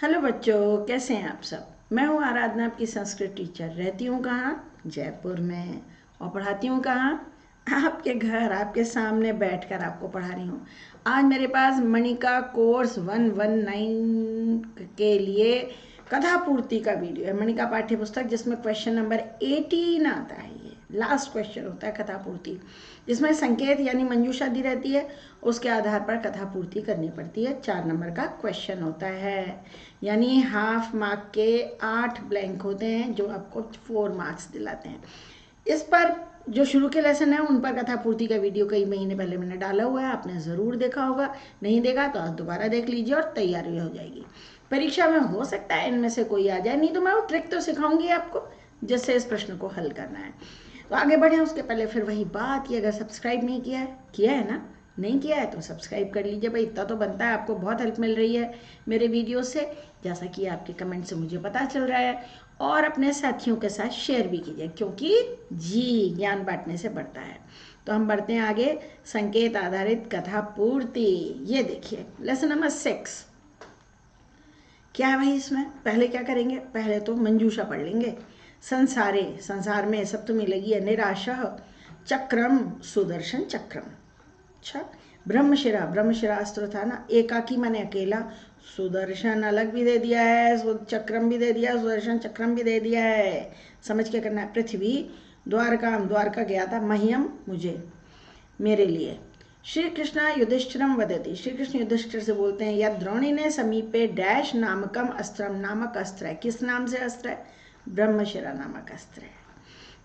Hello बच्चों, कैसे हैं आप सब। मैं हूँ आराधना, आपकी संस्कृत टीचर। रहती हूँ कहाँ? जयपुर में। और पढ़ाती हूँ कहाँ? आपके घर, आपके सामने बैठकर आपको पढ़ा रही हूँ। आज मेरे पास मणिका कोर्स 119 के लिए कथा पूर्ति का वीडियो है। मणिका पाठ्य पुस्तक, जिसमें क्वेश्चन नंबर 18 आता है। ये लास्ट क्वेश्चन होता है कथा पूर्ति, जिसमें संकेत यानी मंजूषा दी रहती है। उसके आधार पर कथा पूर्ति करनी पड़ती है। 4 नंबर का क्वेश्चन होता है, यानी हाफ मार्क के 8 ब्लैंक होते हैं, जो आपको 4 मार्क्स दिलाते हैं। इस पर जो शुरू के लेसन है, उन पर कथा पूर्ति का वीडियो कई महीने पहले मैंने डाला हुआ है, आपने ज़रूर देखा होगा। नहीं देखा तो आज दोबारा देख लीजिए और तैयारी हो जाएगी। परीक्षा में हो सकता है इनमें से कोई आ जाए, नहीं तो मैं वो ट्रिक तो सिखाऊंगी आपको जिससे इस प्रश्न को हल करना है। तो आगे बढ़े उसके पहले फिर वही बात, कि अगर सब्सक्राइब नहीं किया है ना, नहीं किया है तो सब्सक्राइब कर लीजिए भाई। इतना तो बनता है, आपको बहुत हेल्प मिल रही है मेरे वीडियो से, जैसा कि आपके कमेंट से मुझे पता चल रहा है। और अपने साथियों के साथ शेयर भी कीजिए, क्योंकि जी ज्ञान बांटने से बढ़ता है। तो हम बढ़ते हैं आगे। संकेत आधारित कथा पूर्ति। ये देखिए लेसन नंबर 6 क्या है भाई। इसमें पहले क्या करेंगे, पहले तो मंजूषा पढ़ लेंगे। संसारे, संसार में सप्तमी लगी है। निराशः चक्रम सुदर्शन चक्रम। अच्छा, ब्रह्मशिरा, ब्रह्मशिरा अस्त्र था ना। एकाकी माने अकेला, सुदर्शन अलग भी दे दिया है, चक्रम भी दे दिया, सुदर्शन चक्रम भी दे दिया है। समझ के करना है। पृथ्वी, द्वारका, द्वारका गया था। मह्यम, मुझे, मेरे लिए। श्री कृष्ण युधिष्ठिरम वदति, श्री कृष्ण युधिष्ठिर से बोलते हैं, या द्रोणी ने समीपे डैश नामकम अस्त्रम, नामक अस्त्र है। किस नाम से अस्त्र है? ब्रह्मशिरा नामक अस्त्र है।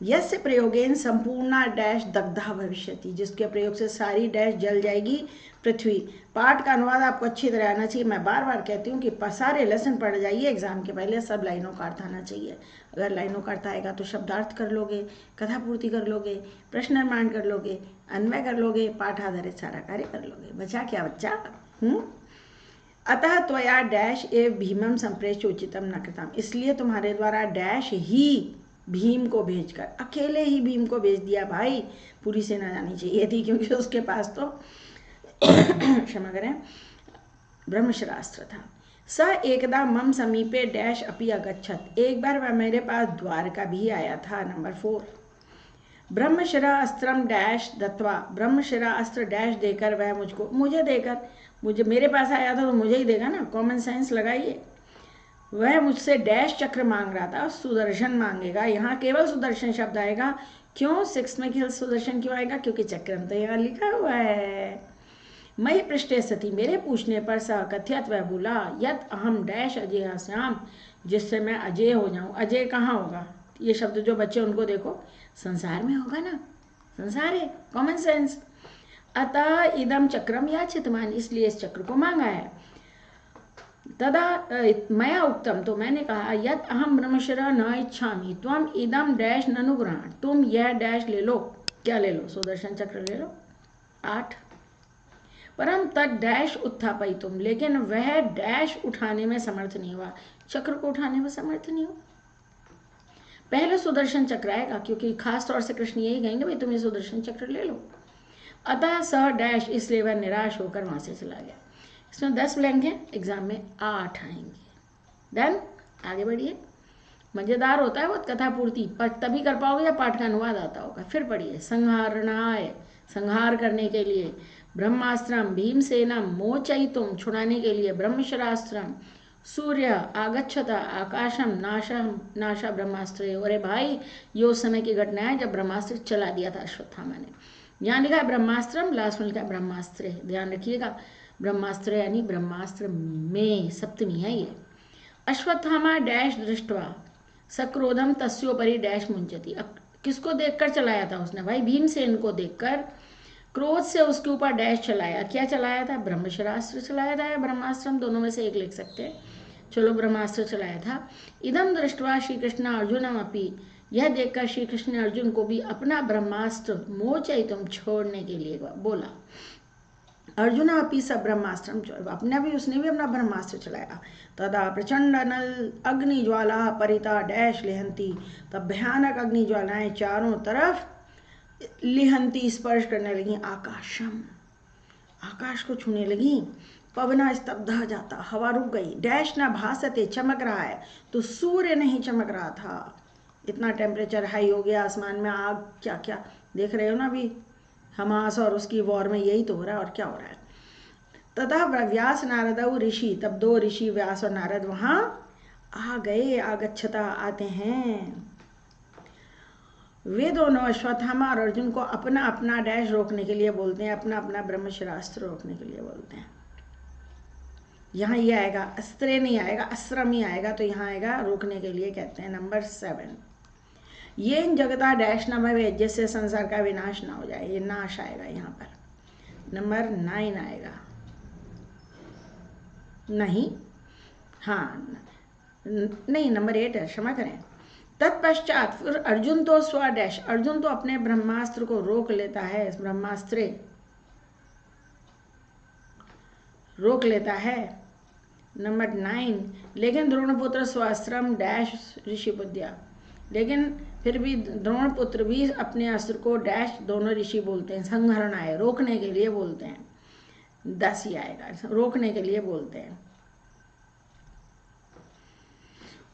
यस्य प्रयोगेन संपूर्णा डैश दग्धा भविष्यति, जिसके प्रयोग से सारी डैश जल जाएगी पृथ्वी। पाठ का अनुवाद आपको अच्छी तरह आना चाहिए। मैं बार बार कहती हूँ कि सारे लेसन पढ़ जाइए एग्जाम के पहले, सब लाइनों का अर्थ आना चाहिए। अगर लाइनों का अर्थ आएगा तो शब्दार्थ कर लोगे, कथा पूर्ति कर लोगे, प्रश्न निर्माण कर लोगे, अन्वय कर लोगे, पाठ आधारित सारा कार्य कर लोगे। बचा क्या बच्चा? अतः त्वया डैश एव भीमम संप्रेष्य उचितम न कृतम, इसलिए तुम्हारे द्वारा डैश ही भीम को भेजकर, अकेले ही भीम को भेज दिया भाई। पूरी सेना जानी चाहिए थी, क्योंकि उसके पास तो क्षमा करें, ब्रह्मशरास्त्र था। स एकदा मम समीपे डैश अपि अगच्छत, एक बार वह मेरे पास द्वारका भी आया था। नंबर 4, ब्रह्मशिरा अस्त्रम डैश दत्वा, ब्रह्मशिरा अस्त्र डैश देकर वह मुझे देकर, मेरे पास आया था तो मुझे ही देगा ना, कॉमन सेंस लगाइए। वह मुझसे डैश चक्र मांग रहा था, सुदर्शन मांगेगा। यहाँ केवल सुदर्शन शब्द आएगा। क्यों 6 में केवल सुदर्शन क्यों आएगा? क्योंकि चक्रम तो यहाँ लिखा हुआ है। मई पृष्ठे सती, मेरे पूछने पर सह कथ्यत, वह बोला, यत अहम डैश अजय श्याम, जिससे मैं अजय हो जाऊँ। अजय कहाँ होगा? ये शब्द जो बच्चे उनको देखो, संसार में होगा ना, संसार है, कॉमन सेंस। अतः इदम चक्रम याचितमान, इसलिए इस चक्र को मांगा है। तदा मया उक्तम, तो मैंने कहा, यत अहम ब्रह्मशिरा न इच्छामि त्वम इदम डैश ननुग्रहण, तुम यह डैश ले लो। क्या ले लो? सुदर्शन चक्र ले लो। 8, परम तद डैश उत्थापई तुम, लेकिन वह डैश उठाने में समर्थ नहीं हुआ, चक्र को उठाने में समर्थ नहीं हुआ। पहले सुदर्शन चक्र आएगा, क्योंकि खास तौर से कृष्ण यही कहेंगे, भाई तुम ये सुदर्शन चक्र ले लो। अतः स डैश, इसलिए वह निराश होकर वहां से चला गया। इसमें 10 ब्लैंक हैं, एग्जाम में 8 आएंगे। देन आगे बढ़िए। मजेदार होता है वो कथा पूर्ति, पर तभी कर पाओगे जब पाठ का अनुवाद आता होगा। फिर पढ़िए। संहारणाय, संहार करने के लिए। ब्रह्मास्त्रम भीमसेनम मोचयितुम, छुड़ाने के लिए। ब्रह्मशरास्त्रम सूर्य आगच्छता आकाशम नाशा ब्रह्मास्त्र। अरे भाई, ये उस समय की घटना है जब ब्रह्मास्त्र चला दिया था अश्वत्थामा ने। यहाँ लिखा है ब्रह्मास्त्रम, लास्ट में लिखा है ब्रह्मास्त्र, ध्यान रखिएगा। ब्रह्मास्त्र यानी ब्रह्मास्त्र में सप्तमी है ये। अश्वत्थामा डैश दृष्टवा सक्रोधम तस्योपरि डैश मुंचती, किसको देखकर चलाया था उसने? भाई भीमसेन को देखकर क्रोध से उसके ऊपर डैश चलाया। क्या चलाया था? ब्रह्मशरास्त्र चलाया था या ब्रह्मास्त्र, दोनों में से एक लिख सकते हैं। चलो, ब्रह्मास्त्र चलाया था। इदम दृष्टवा श्री कृष्ण अर्जुनम अपि, यह देखकर श्री कृष्ण ने अर्जुन को भी अपना ब्रह्मास्त्र मोचयितुम, छोड़ने के लिए बोला। अर्जुन अपि स ब्रह्मास्त्र, अपना भी, उसने भी अपना ब्रह्मास्त्र चलाया। तदा प्रचंड नल अग्निज्वाला परिता डैश लिहंती, तब भयानक अग्निज्वालाएं चारों तरफ लिहंती, स्पर्श करने लगी। आकाशम, आकाश को छूने लगी। पवना स्तब्ध जाता, हवा रुक गई। डैश न भासते, चमक रहा है तो सूर्य नहीं चमक रहा था। इतना टेम्परेचर हाई हो गया, आसमान में आग, क्या क्या देख रहे हो ना अभी हमास और उसकी वॉर में यही तो हो रहा है, और क्या हो रहा है। तथा व्यास नारद ऋषि, तब दो ऋषि व्यास और नारद वहां आ गए। आगच्छता, आते हैं। वे दोनों अश्वत्थामा और अर्जुन को अपना अपना डैश रोकने के लिए बोलते हैं, अपना अपना ब्रह्मशस्त्र रोकने के लिए बोलते हैं। यहाँ ये आएगा, अस्त्रे नहीं आएगा, अस्त्रम ही आएगा, तो यहाँ आएगा रोकने के लिए कहते हैं। नंबर 7, ये जगता डैश न भवे, जिससे संसार का विनाश ना हो जाए, ये नाश आएगा यहाँ पर। नंबर 9 आएगा, नहीं, हाँ नहीं, नंबर 8 है, क्षमा करें। तत्पश्चात फिर अर्जुन तो स्वडैश, अर्जुन तो अपने ब्रह्मास्त्र को रोक लेता है, ब्रह्मास्त्र रोक लेता है। नंबर 9, लेकिन द्रोणपुत्र स्वास्त्रम डैश ऋषि बुद्धिया, लेकिन फिर भी द्रोणपुत्र भी अपने अस्त्र को डैश, दोनों ऋषि बोलते हैं, संहरण आए, रोकने के लिए बोलते हैं। 10 ही आएगा, रोकने के लिए बोलते हैं।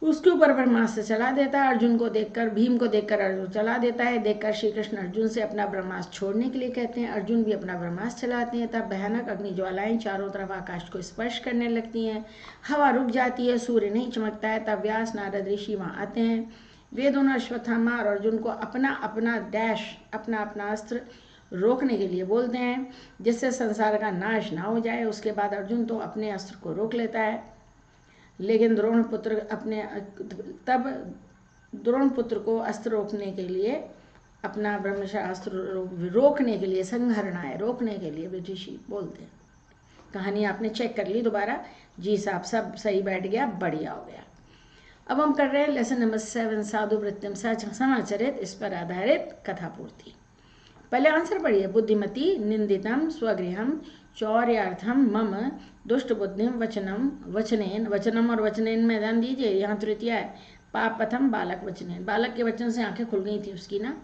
उसके ऊपर ब्रह्मास्त्र चला देता है। अर्जुन को देखकर, भीम को देखकर अर्जुन चला देता है। देखकर श्री कृष्ण अर्जुन से अपना ब्रह्मास्त्र छोड़ने के लिए कहते हैं। अर्जुन भी अपना ब्रह्मास्त्र चलाते हैं। तब भयानक अग्नि ज्वालाएं चारों तरफ आकाश को स्पर्श करने लगती हैं। हवा रुक जाती है, सूर्य नहीं चमकता है। तब व्यास नारद ऋषि वहाँ आते हैं। वे दोनों अश्वत्थामा और अर्जुन को अपना अपना डैश, अपना अपना अस्त्र रोकने के लिए बोलते हैं, जिससे संसार का नाश ना हो जाए। उसके बाद अर्जुन तो अपने अस्त्र को रोक लेता है, लेकिन द्रोणपुत्र अपने, तब द्रोणपुत्र को अस्त्र रोकने के लिए, अपना ब्रह्मास्त्र रोकने के लिए, संहरणाय, रोकने के लिए ऋषि बोलते हैं। कहानी आपने चेक कर ली दोबारा? जी साहब, सब सही बैठ गया, बढ़िया हो गया। अब हम कर रहे हैं लेसन नंबर 7, साधु वृत्तिम समाचरित, इस पर आधारित कथा पूर्ति। पहले आंसर पढ़िए। बुद्धिमती निंदितम स्वगृहम चौर्यार्थम मम दुष्ट बुद्धिम वचनम वचनेन, वचनम और वचनेन में ध्यान दीजिए, यहाँ तृतीय है। पापथम बालक वचनेन, बालक के वचन से आंखें खुल गई थी उसकी ना।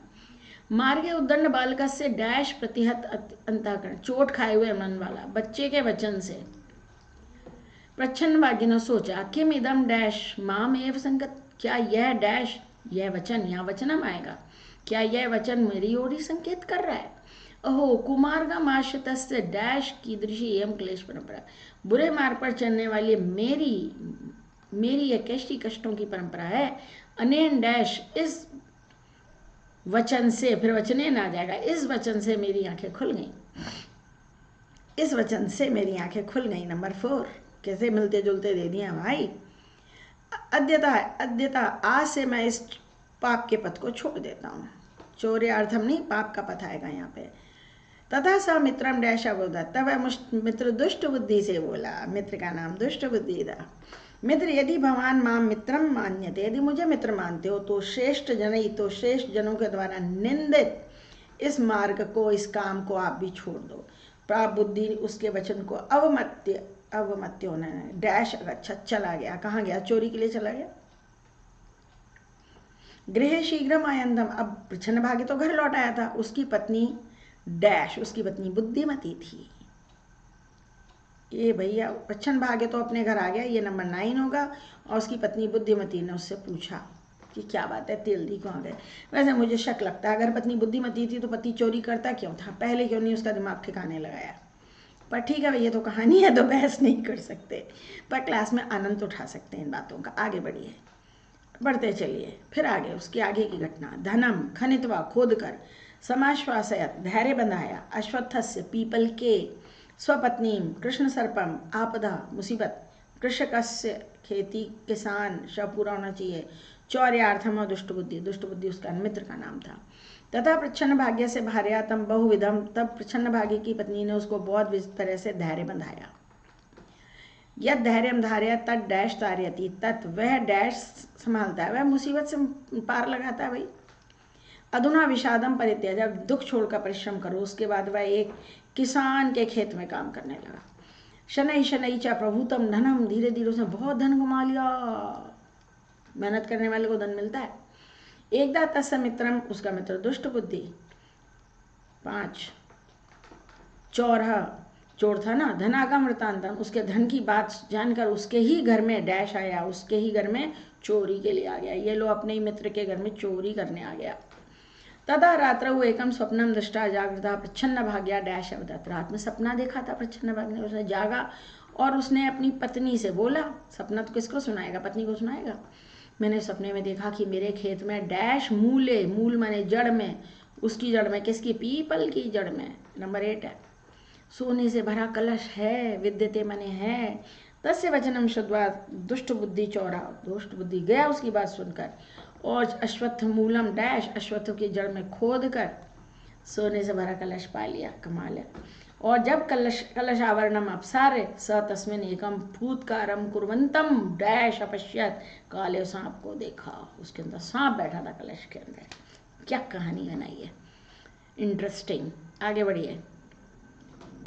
मार्गे उद्दंड बालक से डैश प्रतिहत अंतःकरण, चोट खाए हुए मन वाला, बच्चे के वचन से। प्रच्छन्न भाग्य ने सोचा, किम इदम डैश माम एव संगत, क्या यह डैश, यह वचन, यहाँ वचनम आएगा, क्या यह वचन मेरी ओर ही संकेत कर रहा है। अहो कुमार्गम आश्रितस्य डैश कीदृशी एवं क्लेश परंपरा, बुरे मार्ग पर चलने वाली मेरी यह कैसी कष्टों की परंपरा है। अनेन डैश, इस वचन से, फिर वचने ना जाएगा, इस वचन से मेरी आंखें खुल गई, इस वचन से मेरी आंखें खुल गई। नंबर 4, कैसे मिलते जुलते दे दिए भाई। अद्यता आज से मैं इस पाप के पथ को छोड़ देता हूँ। चौर्यार्थम नहीं, पाप का पथ आएगा यहाँ पे। तथा सा मित्रम डैश अवोधा, तब मित्र दुष्ट बुद्धि से बोला, मित्र का नाम दुष्ट बुद्धि था। मित्र, यदि भगवान माम मित्रम मान्यते, यदि मुझे मित्र मानते हो तो श्रेष्ठ जनई, तो श्रेष्ठ जनों के द्वारा निंदित इस मार्ग को, इस काम को आप भी छोड़ दो। प्राप बुद्धि, उसके वचन को अवमत्य होना है। डैश अच्छा चला गया, कहाँ गया? चोरी के लिए चला गया। गृह शीघ्रम आयंदम, अब प्रच्छन्न भाग्य तो घर लौट आया था। उसकी पत्नी डैश, उसकी पत्नी बुद्धिमती थी। ये भैया प्रच्छन्न भाग्य तो अपने घर आ गया, ये नंबर 9 होगा। और उसकी पत्नी बुद्धिमती ने उससे पूछा कि क्या बात है, तेल दी कहाँ गए। वैसे मुझे शक लगता है, अगर पत्नी बुद्धिमती थी तो पति चोरी करता क्यों था, पहले क्यों नहीं उसका दिमाग ठिकाने लगाया। पर ठीक है, ये तो कहानी है तो बहस नहीं कर सकते, पर क्लास में आनंद उठा सकते हैं इन बातों का। आगे बढ़िए, बढ़ते चलिए। फिर आगे, उसके आगे की घटना। धनम खनित्वा, खोद कर, समाश्वासयत, धैर्य बंधाया, अश्वत्थस्य, पीपल के, स्वपत्नी, कृष्ण सर्पम, आपदा, मुसीबत, कृषकस्य, खेती, किसान, शव पूरा होना चाहिए, चौर्यार्थम और दुष्ट बुद्धि, दुष्ट बुद्धि उसका मित्र का नाम था। तथा प्रच्छन्न भाग्य से भार्यातम बहुविधम, तब प्रच्छन्न भाग्य की पत्नी ने उसको बहुत तरह से धैर्य बंधाया। यद धैर्यम धार्य तत् डैश तार्यति, तत् वह डैश संभालता है, वह मुसीबत से पार लगाता है भाई। अधुना विषादम परित्याज, जब दुख छोड़कर परिश्रम करो। उसके बाद वह एक किसान के खेत में काम करने लगा। शनै शनै च प्रभुतम धनम, धीरे धीरे उसने बहुत धन कमा लिया। मेहनत करने वाले को धन मिलता है। एकदा तस्य मित्रम, उसका मित्र दुष्ट बुद्धि। 5 चौरह, चोर था ना, धनागम वृतांतम, उसके धन की बात जानकर उसके ही घर में डैश आया, उसके ही घर में चोरी के लिए आ गया। ये लो अपने ही मित्र के घर में चोरी करने आ गया। तदा रात्रौ एकम स्वप्नम दृष्टा जागृता प्रच्छन्न भाग्या डैश अवदत्, रात में सपना देखा था प्रच्छन्न भाग्य, उसने जागा और उसने अपनी पत्नी से बोला, सपना तो किसको सुनाएगा, पत्नी को सुनाएगा, मैंने सपने में देखा कि मेरे खेत में डैश मूले, मूल माने जड़ में, उसकी जड़ में, किसकी, पीपल की जड़ में, नंबर 8 है, सोने से भरा कलश है, विद्यते मने है, तस्य वचनम श्रुत्वा दुष्ट बुद्धि चौरा, दुष्ट बुद्धि गया उसकी बात सुनकर, और अश्वत्थ मूलम डैश, अश्वत्थ की जड़ में खोद कर सोने से भरा कलश पा लिया, कमाल है। और जब कलश आवरणम अपसारे स तस्मिन एकम फूतकारम कुर्वंतम डैश अपश्यत, काले सांप को देखा, उसके अंदर सांप बैठा था कलश के अंदर। क्या कहानी बनाई है, इंटरेस्टिंग। आगे बढ़िए,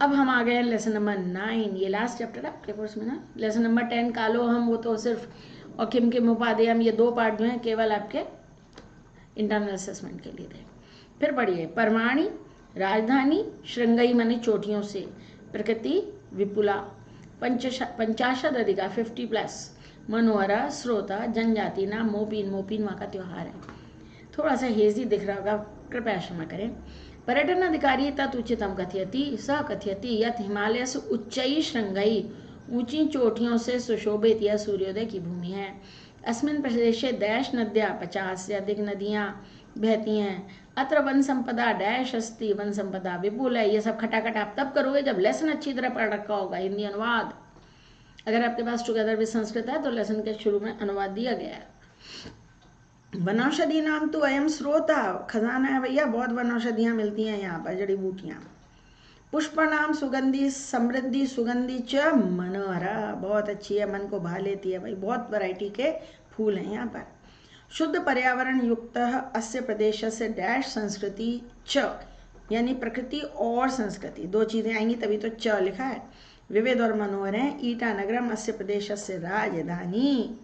अब हम आ गए लेसन नंबर 9, ये लास्ट चैप्टर है आपके कोर्स में ना। लेसन नंबर 10 कालो हम, वो तो सिर्फ और किम किम उपादेयम, ये 2 पार्ट जो हैं केवल आपके इंटरनल असेसमेंट के लिए थे। फिर बढ़िए, परमाणी, राजधानी, श्रृंगई माने चोटियों से, प्रकृति विपुला, 50 अधिका 50+, मनोहरा, श्रोता, जनजाति नाम, मोपीन, मोपीन वहाँ का त्यौहार है, थोड़ा सा हेजी दिख रहा होगा, कृपया क्षमा करें। पर्यटन अधिकारी तत् उच्चतम कथयति, स कथयति यत् हिमालय से उच्चई श्रृंगई, ऊंची चोटियों से सुशोभित यह सूर्योदय की भूमि है। अस्मिन् प्रदेशे डैश नद्या, 50 से अधिक नदियाँ बहती हैं। अत्र वन संपदा डैश अस्ति, वन संपदा विपुल है। ये सब खटाखट आप तब करोगे जब लेसन अच्छी तरह पढ़ रखा होगा, हिंदी अनुवाद। अगर आपके पास टुगेदर विद संस्कृत है तो लेसन के शुरू में अनुवाद दिया गया है। वनौषधि नाम तो अयम स्रोता, खजाना है भैया, बहुत वनौषधियाँ मिलती हैं यहाँ पर, जड़ी बूटियाँ। पुष्प नाम सुगंधि समृद्धि, सुगंधि च मनोहरा, बहुत अच्छी है, मन को भा लेती है भाई, बहुत वैरायटी के फूल हैं यहाँ पर। शुद्ध पर्यावरण युक्त अस्य प्रदेश से डैश संस्कृति च, यानी प्रकृति और संस्कृति 2 चीज़ें आएंगी तभी तो च लिखा है। विविध और मनोहर है। ईटा नगरम अस्य प्रदेश से राजधानी,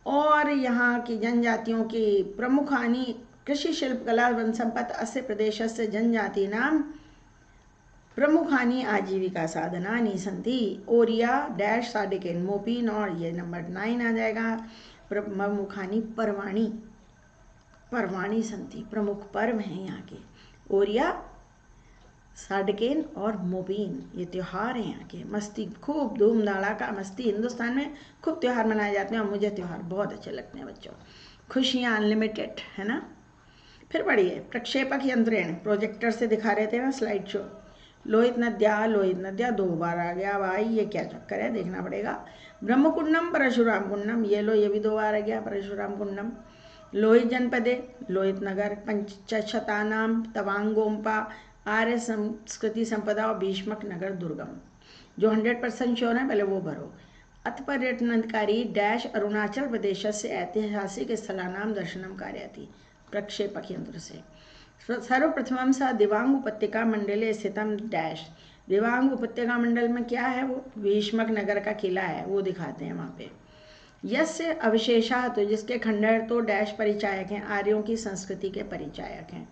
और यहाँ की जनजातियों की प्रमुख हानि कृषि शिल्प कला वन संपत्ति अस्य प्रदेश से जनजाति नाम प्रमुखानि आजीविका साधनानि सन्ति। ओरिया डैश साडिकेन मोपीन, और ये नंबर 9 आ जाएगा। प्रमुखानि पर्वाणी, पर्वाणी संति, प्रमुख पर्व हैं यहाँ के, ओरिया, साडिकेन और मोपीन, ये त्यौहार हैं यहाँ के। मस्ती खूब, धूम धड़ाका मस्ती, हिंदुस्तान में खूब त्यौहार मनाए जाते हैं और मुझे त्यौहार बहुत अच्छे लगते हैं बच्चों, खुशियाँ अनलिमिटेड है ना। फिर बढ़िए, प्रक्षेपक यंत्रेण, प्रोजेक्टर से दिखा रहे थे ना स्लाइड शो। लोहित नद्या, लोहित नद्या 2 बार आ गया भाई, ये क्या चक्कर है, देखना पड़ेगा। ब्रह्मकुंडम परशुराम कुंडम, ये लो, ये भी 2 बार आ गया, परशुराम कुंडम। लोहित जनपदे, लोहित नगर, पंचशतानाम तवांगोम्पा, आर्य संस्कृति संपदा और भीष्मक नगर दुर्गम। जो 100% श्योर है पहले वो भरो। अथ पर्यटन अधिकारी डैश अरुणाचल प्रदेश से ऐतिहासिक स्थलानाम दर्शनम कार्याति, प्रक्षेपक यंत्र से। सर्वप्रथमम सा दिवांग उपत्यका मंडले स्थितम डैश, दिवांग उपत्यका मंडल में क्या है, वो भीष्मक नगर का किला है, वो दिखाते हैं वहाँ पे। यस्य अवशेषा, तो जिसके खंडहर तो डैश परिचायक हैं, आर्यों की संस्कृति के परिचायक हैं।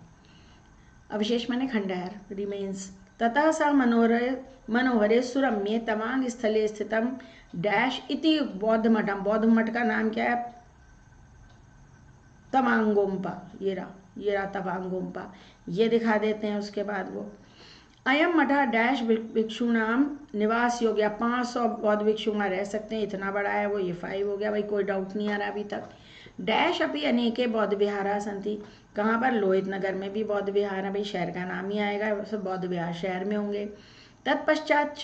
अवशेष माने खंडहर, रिमेन्स। तथा सा मनोहरे सुरम्ये तवांग स्थले स्थितम डैश इति बौद्ध मठम, बौद्ध मठ का नाम क्या है, तवांगोम्पा, ये रहा तवांगोम्पा, ये दिखा देते हैं। उसके बाद वो अयम मठा डैश भिक्षुणाम निवास योग्य, 500 बौद्ध भिक्षु वहाँ रह सकते हैं, इतना बड़ा है वो, ये 5 हो गया भाई, कोई डाउट नहीं आ रहा अभी तक। डैश अपनी अनेके बौद्ध विहारा संति, कहाँ पर, लोहित नगर में भी बौद्ध विहार है भाई, शहर का नाम ही आएगा, वैसे बौद्ध विहार शहर में होंगे। तत्पश्चात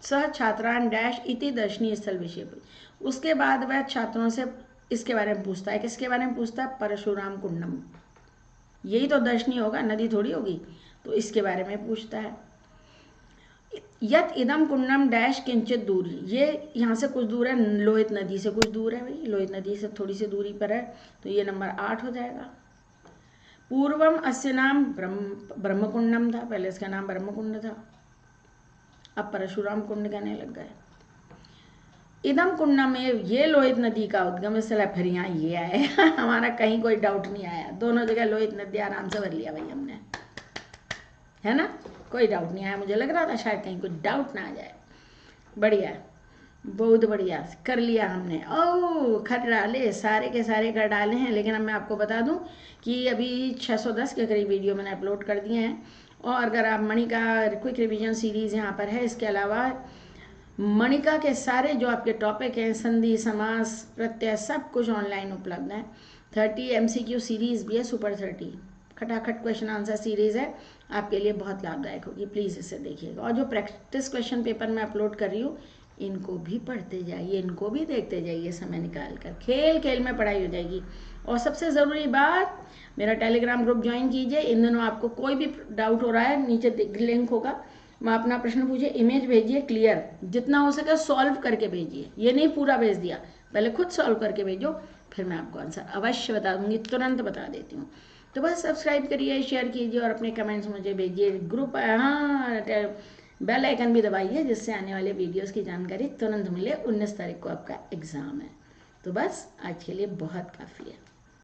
सह छात्रान डैश इति दर्शनीय स्थल विषय, उसके बाद वह छात्रों से इसके बारे में पूछता है, किसके बारे में पूछता है, परशुराम कुंडम, यही तो दर्शनीय होगा, नदी थोड़ी होगी, तो इसके बारे में पूछता है। यत इदम कुंडम डैश किंचित दूरी, ये यहाँ से कुछ दूर है, लोहित नदी से कुछ दूर है भाई, लोहित नदी से थोड़ी सी दूरी पर है, तो ये नंबर 8 हो जाएगा। पूर्वम अस्य नाम ब्रह्मकुंडम था, पहले इसका नाम ब्रह्मकुंड था, अब परशुराम कुंड कहने लग गए। इदम कुंडम में, ये लोहित नदी का उद्गम स्थल है, फिर यहाँ ये आए हमारा कहीं कोई डाउट नहीं आया, दोनों जगह लोहित नदी आराम से भर लिया भाई हमने, है ना? कोई डाउट नहीं आया, मुझे लग रहा था शायद कहीं कुछ डाउट ना आ जाए। बढ़िया, बहुत बढ़िया, कर लिया हमने। ओह, कर डाले, सारे के सारे कर डाले हैं। लेकिन अब मैं आपको बता दूं कि अभी 610 के करीब वीडियो मैंने अपलोड कर दिए हैं। और अगर आप मणिका क्विक रिवीजन सीरीज़ यहाँ पर है, इसके अलावा मणिका के सारे जो आपके टॉपिक हैं, संधि, समास, प्रत्यय, सब कुछ ऑनलाइन उपलब्ध है। 30 MCQ सीरीज़ भी है, सुपर 30 खटाखट क्वेश्चन आंसर सीरीज़ है, आपके लिए बहुत लाभदायक होगी। प्लीज़ इसे देखिएगा। और जो प्रैक्टिस क्वेश्चन पेपर मैं अपलोड कर रही हूँ, इनको भी पढ़ते जाइए, इनको भी देखते जाइए समय निकाल कर। खेल खेल में पढ़ाई हो जाएगी। और सबसे ज़रूरी बात, मेरा टेलीग्राम ग्रुप ज्वाइन कीजिए। इन दिनों आपको कोई भी डाउट हो रहा है, नीचे लिंक होगा, वहाँ अपना प्रश्न पूछिए, इमेज भेजिए क्लियर, जितना हो सके सॉल्व करके भेजिए। ये नहीं पूरा भेज दिया, पहले खुद सॉल्व करके भेजो, फिर मैं आपको आंसर अवश्य बता दूंगी, तुरंत बता देती हूँ। तो बस सब्सक्राइब करिए, शेयर कीजिए और अपने कमेंट्स मुझे भेजिए। ग्रुप, हाँ, बेल आइकन भी दबाइए, जिससे आने वाले वीडियोस की जानकारी तुरंत मिले। 19 तारीख को आपका एग्ज़ाम है। तो बस आज के लिए बहुत काफ़ी है।